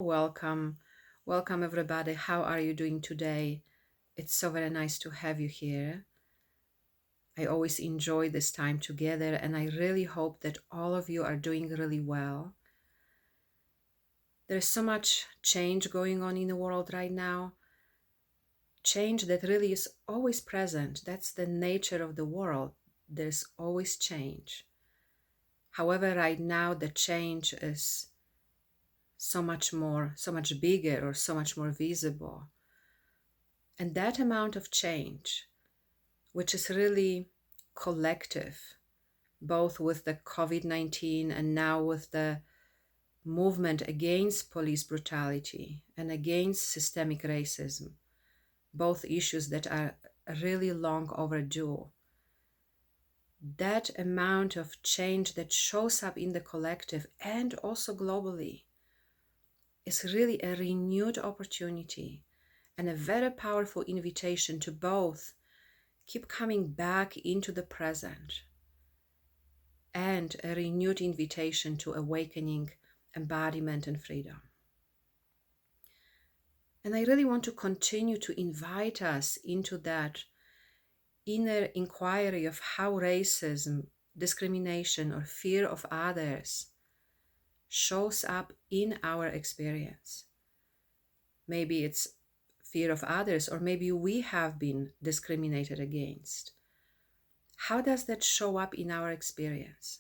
Welcome. Welcome, everybody. How are you doing today? It's so very nice to have you here. I always enjoy this time together, and I really hope that all of you are doing really well. There's so much change going on in the world right now. Change that really is always present. That's the nature of the world. There's always change. However, right now, the change is so much more, so much bigger, or so much more visible. And that amount of change, which is really collective, both with the COVID-19 and now with the movement against police brutality and against systemic racism, both issues that are really long overdue. That amount of change that shows up in the collective and also globally is really a renewed opportunity and a very powerful invitation to both keep coming back into the present and a renewed invitation to awakening, embodiment, and freedom. And I really want to continue to invite us into that inner inquiry of how racism, discrimination, or fear of others shows up in our experience. Maybe it's fear of others, or maybe we have been discriminated against. How does that show up in our experience?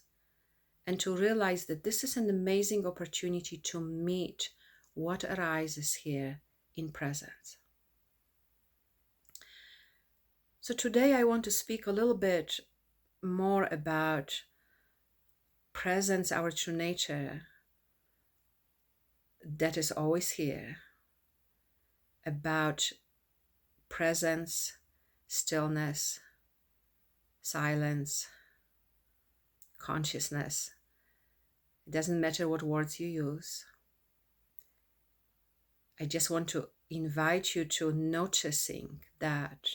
And to realize that this is an amazing opportunity to meet what arises here in presence. So today I want to speak a little bit more about presence, our true nature, that is always here, about presence, stillness, silence, consciousness. It doesn't matter what words you use. I just want to invite you to noticing that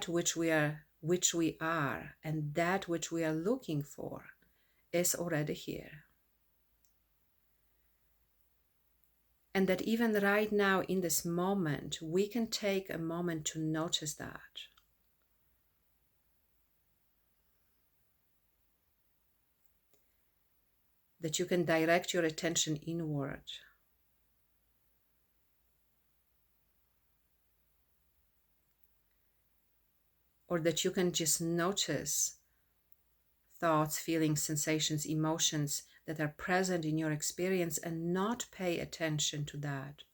which we are and that which we are looking for is already here. And that even right now in this moment, we can take a moment to notice that. That you can direct your attention inward. Or that you can just notice thoughts, feelings, sensations, emotions that are present in your experience and not pay attention to that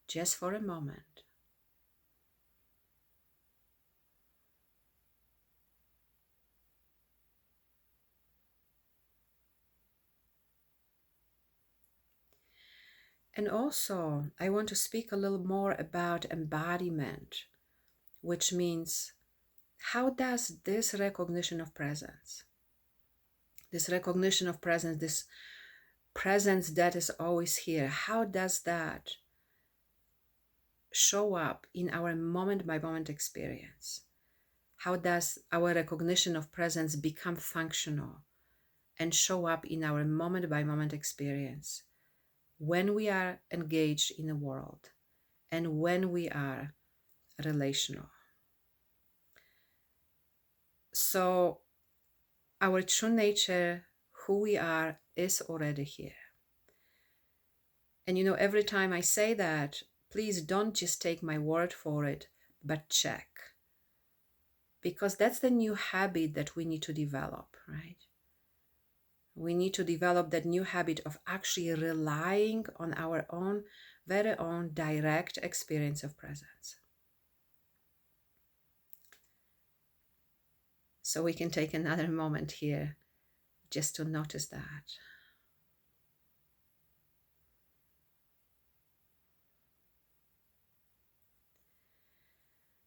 just for a moment. And also, I want to speak a little more about embodiment, which means how does this recognition of presence, this presence that is always here, how does that show up in our moment by moment experience? How does our recognition of presence become functional and show up in our moment by moment experience when we are engaged in the world and when we are relational? So our true nature, who we are, is already here. And every time I say that, please don't just take my word for it, but check. Because that's the new habit that we need to develop, right? We need to develop that new habit of actually relying on our own, very own direct experience of presence. So we can take another moment here just to notice that.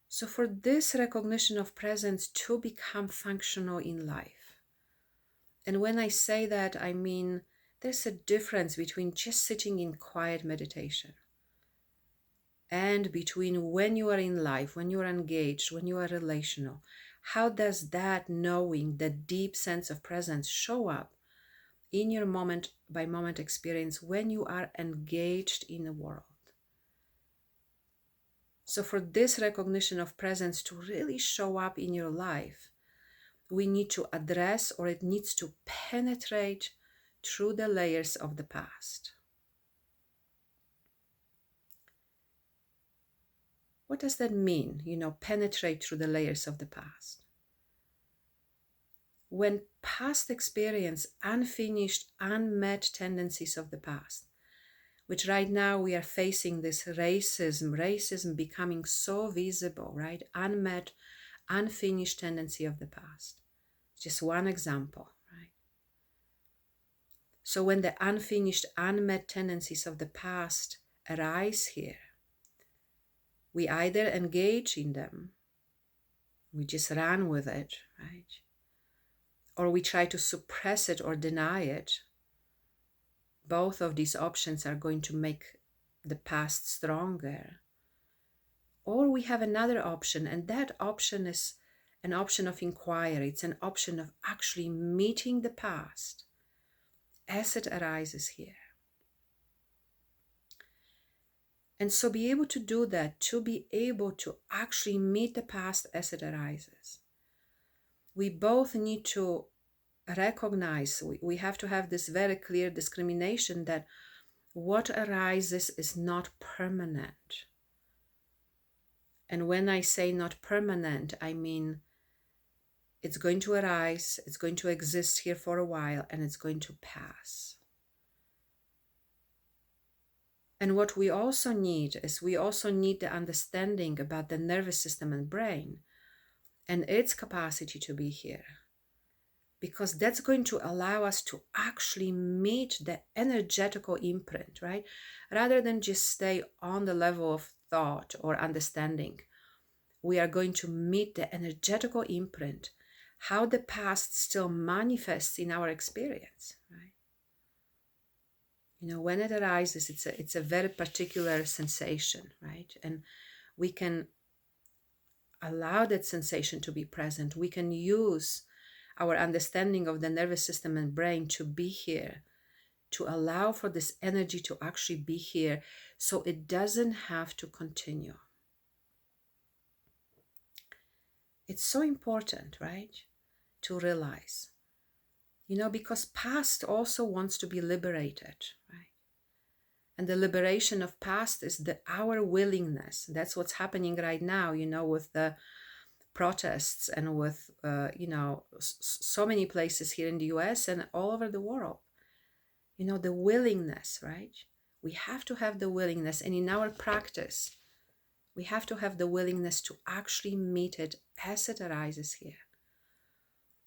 So for this recognition of presence to become functional in life, and when I say that, I mean there's a difference between just sitting in quiet meditation and between when you are in life, when you are engaged, when you are relational. How does that knowing, the deep sense of presence show up in your moment by moment experience when you are engaged in the world. So for this recognition of presence to really show up in your life, we need to address, or it needs to penetrate through the layers of the past. What does that mean? Penetrate through the layers of the past. When past experience, unfinished, unmet tendencies of the past, which right now we are facing this racism becoming so visible, right? Unmet, unfinished tendency of the past. Just one example, right? So when the unfinished, unmet tendencies of the past arise here, we either engage in them, we just run with it, right? Or we try to suppress it or deny it. Both of these options are going to make the past stronger. Or we have another option, and that option is an option of inquiry. It's an option of actually meeting the past as it arises here. And so be able to do that, to be able to actually meet the past as it arises. We both need to recognize, we have to have this very clear discrimination that what arises is not permanent. And when I say not permanent, I mean it's going to arise, it's going to exist here for a while, and it's going to pass. And what we also need is we also need the understanding about the nervous system and brain and its capacity to be here. Because that's going to allow us to actually meet the energetical imprint, right? Rather than just stay on the level of thought or understanding, we are going to meet the energetical imprint, how the past still manifests in our experience, right? When it arises, it's a very particular sensation, right? And we can allow that sensation to be present. We can use our understanding of the nervous system and brain to be here, to allow for this energy to actually be here so it doesn't have to continue. It's so important, right, to realize, because past also wants to be liberated, right? And the liberation of past is our willingness. That's what's happening right now, with the protests and with, so many places here in the US and all over the world. The willingness, right? We have to have the willingness. And in our practice, we have to have the willingness to actually meet it as it arises here.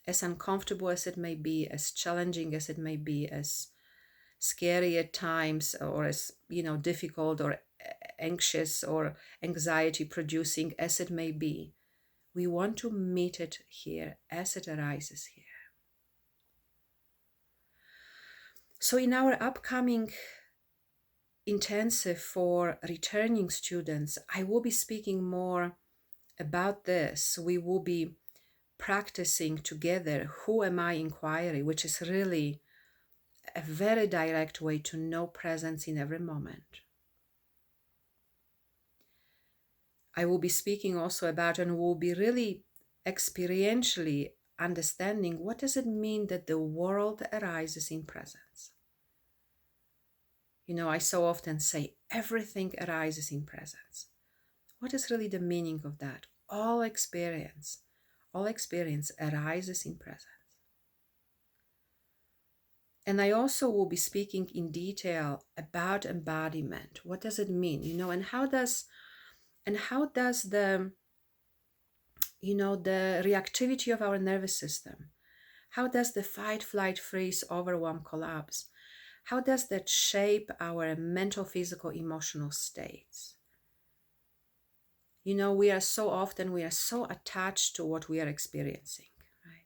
As uncomfortable as it may be, as challenging as it may be, as scary at times, or as, difficult or anxious or anxiety producing as it may be, we want to meet it here as it arises here. So in our upcoming intensive for returning students, I will be speaking more about this. We will be practicing together Who Am I inquiry, which is really a very direct way to know presence in every moment. I will be speaking also about, and will be really experientially understanding, what does it mean that the world arises in presence? I so often say everything arises in presence. What is really the meaning of that? All experience arises in presence. And I also will be speaking in detail about embodiment. What does it mean? And how does the the reactivity of our nervous system, how does the fight, flight, freeze, overwhelm, collapse, how does that shape our mental, physical, emotional states? We are so attached to what we are experiencing, right?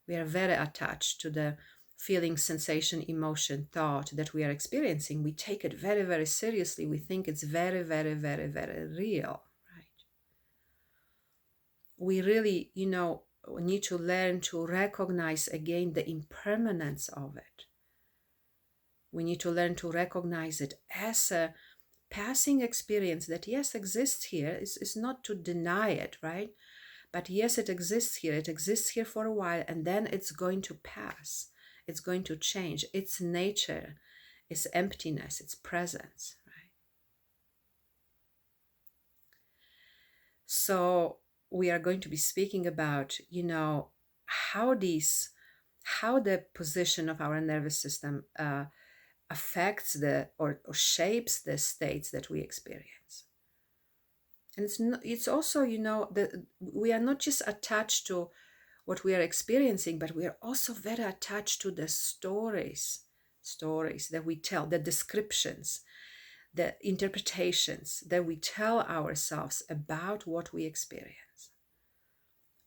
We are very attached to the feeling, sensation, emotion, thought that we are experiencing. We take it very, very seriously. We think it's very, very, very, very real, right? We really, We need to learn to recognize again the impermanence of it. We need to learn to recognize it as a passing experience that, yes, exists here. It's not to deny it, right? But yes, it exists here. It exists here for a while, and then it's going to pass. It's going to change. Its nature, its emptiness, its presence, right? So we are going to be speaking about, how the position of our nervous system affects or shapes the states that we experience. And it's also, we are not just attached to what we are experiencing, but we are also very attached to the stories that we tell, the descriptions, the interpretations that we tell ourselves about what we experience.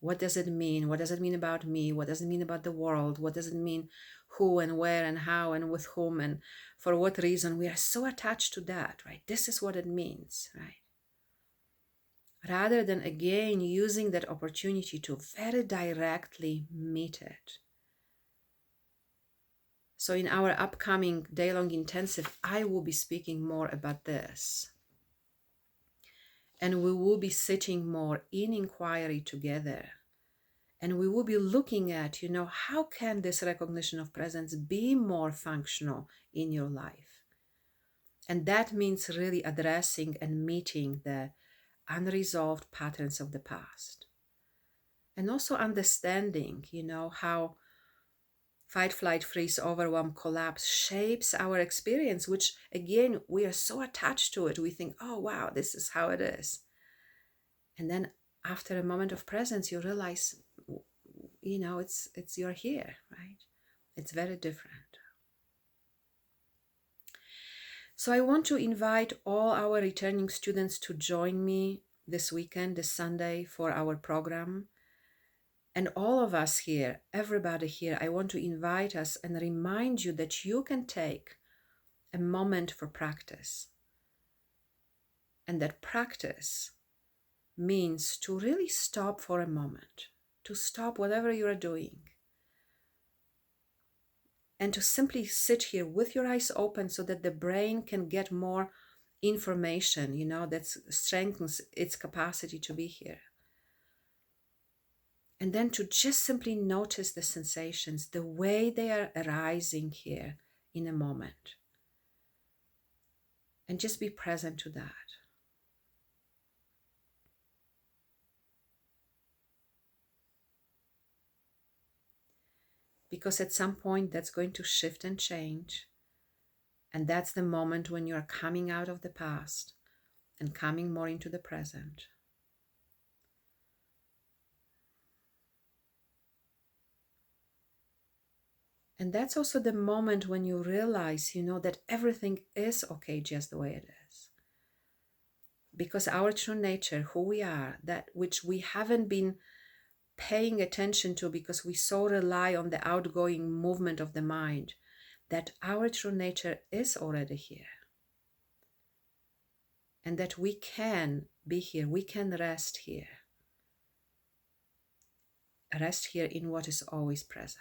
What does it mean? What does it mean about me? What does it mean about the world? What does it mean who and where and how and with whom and for what reason? We are so attached to that, right? This is what it means, right? Rather than, again, using that opportunity to very directly meet it. So in our upcoming day-long intensive, I will be speaking more about this. And we will be sitting more in inquiry together. And we will be looking at, how can this recognition of presence be more functional in your life? And that means really addressing and meeting the unresolved patterns of the past. And also understanding, how fight, flight, freeze, overwhelm, collapse shapes our experience, which, again, we are so attached to it. We think, oh, wow, this is how it is. And then after a moment of presence, you realize, it's you're here, right? It's very different. So I want to invite all our returning students to join me this weekend, this Sunday, for our program. And all of us here, everybody here, I want to invite us and remind you that you can take a moment for practice. And that practice means to really stop for a moment, to stop whatever you are doing, and to simply sit here with your eyes open so that the brain can get more information, that strengthens its capacity to be here. And then to just simply notice the sensations, the way they are arising here in a moment. And just be present to that. Because at some point that's going to shift and change. And that's the moment when you are coming out of the past and coming more into the present. And that's also the moment when you realize, that everything is okay just the way it is. Because our true nature, who we are, that which we haven't been paying attention to because we so rely on the outgoing movement of the mind, that our true nature is already here. And that we can be here, we can rest here. Rest here in what is always present.